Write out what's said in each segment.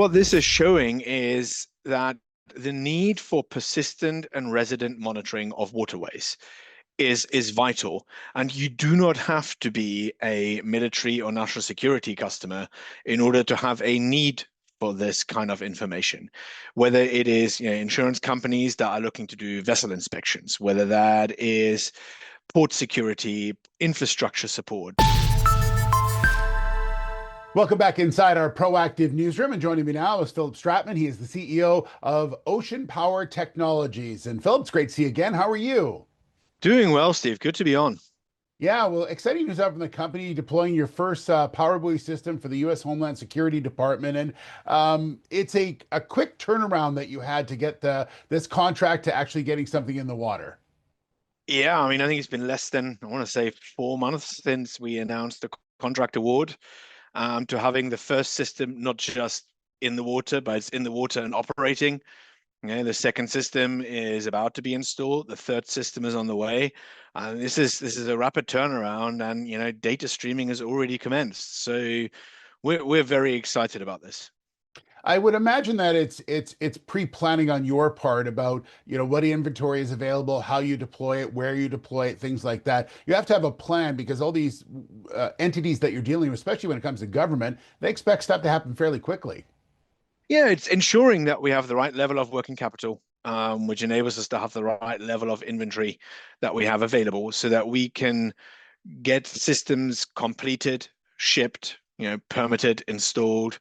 what this is showing is that the need for persistent and resident monitoring of waterways is vital. And you do not have to be a military or national security customer in order to have a need for this kind of information. Whether it is insurance companies that are looking to do vessel inspections, whether that is port security, infrastructure support. Welcome back inside our proactive newsroom. And joining me now is Philipp Stratmann. He is the CEO of Ocean Power Technologies. And Philipp, it's great to see you again. How are you? Doing well, Steve. Good to be on. Yeah, well, exciting news out from the company deploying your first PowerBuoy system for the U.S. Homeland Security Department. And it's a quick turnaround that you had to get this contract to actually getting something in the water. Yeah, I mean, I think it's been less than, I want to say, 4 months since we announced the contract award to having the first system not just in the water, but it's in the water and operating. The second system is about to be installed. The third system is on the way. This is a rapid turnaround, and data streaming has already commenced. So we're very excited about this. I would imagine that it's pre-planning on your part about what inventory is available, how you deploy it, where you deploy it, things like that. You have to have a plan because all these entities that you're dealing with, especially when it comes to government, they expect stuff to happen fairly quickly. Yeah, it's ensuring that we have the right level of working capital, which enables us to have the right level of inventory that we have available so that we can get systems completed, shipped, permitted, installed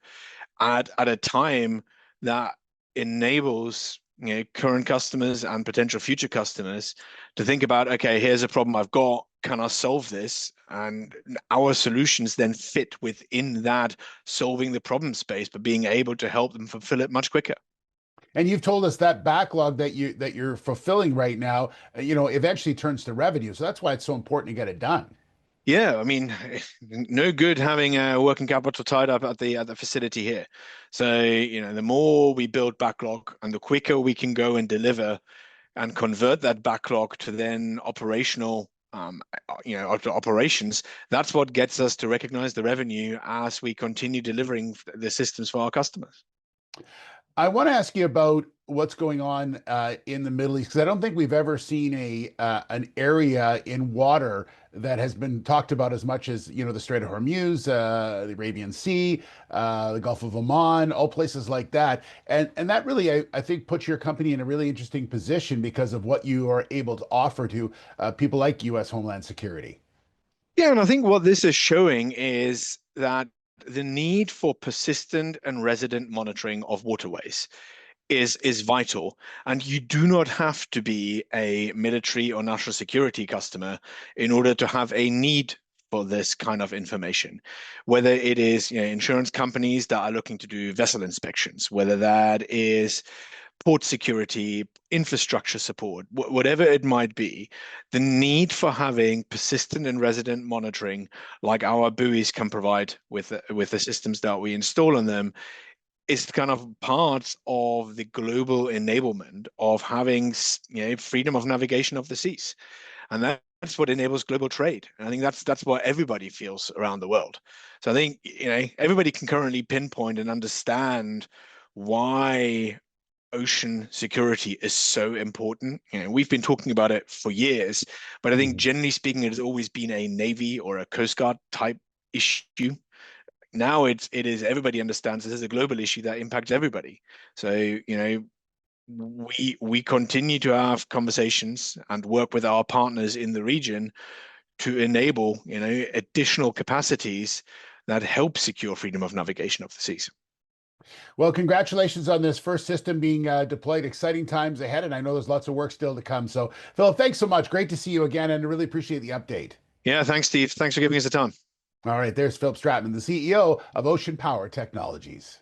at a time that enables current customers and potential future customers to think about, okay, here's a problem I've got. Can I solve this? And our solutions then fit within that solving the problem space, but being able to help them fulfill it much quicker. And you've told us that backlog that you're fulfilling right now, eventually turns to revenue. So that's why it's so important to get it done. Yeah, I mean, no good having working capital tied up at the facility here. So, the more we build backlog and the quicker we can go and deliver and convert that backlog to then operational, operations, that's what gets us to recognize the revenue as we continue delivering the systems for our customers. I want to ask you about what's going on in the Middle East, because I don't think we've ever seen an area in water that has been talked about as much as the Strait of Hormuz, the Arabian Sea, the Gulf of Oman, all places like that, and that really I think puts your company in a really interesting position because of what you are able to offer to people like U.S. Homeland Security. Yeah, and I think what this is showing is that the need for persistent and resident monitoring of waterways is vital. And you do not have to be a military or national security customer in order to have a need for this kind of information. Whether it is insurance companies that are looking to do vessel inspections, whether that is port security, infrastructure support, whatever it might be, the need for having persistent and resident monitoring like our buoys can provide with the systems that we install on them is kind of part of the global enablement of having freedom of navigation of the seas. And that's what enables global trade. And I think that's what everybody feels around the world. So I think everybody can currently pinpoint and understand why ocean security is so important. We've been talking about it for years, but I think generally speaking, it has always been a Navy or a Coast Guard type issue. Now it is everybody understands this is a global issue that impacts everybody. So, we continue to have conversations and work with our partners in the region to enable, additional capacities that help secure freedom of navigation of the seas. Well, congratulations on this first system being deployed. Exciting times ahead, and I know there's lots of work still to come. So, Philipp, thanks so much. Great to see you again, and I really appreciate the update. Yeah, thanks, Steve. Thanks for giving us the time. All right, there's Philipp Stratmann, the CEO of Ocean Power Technologies.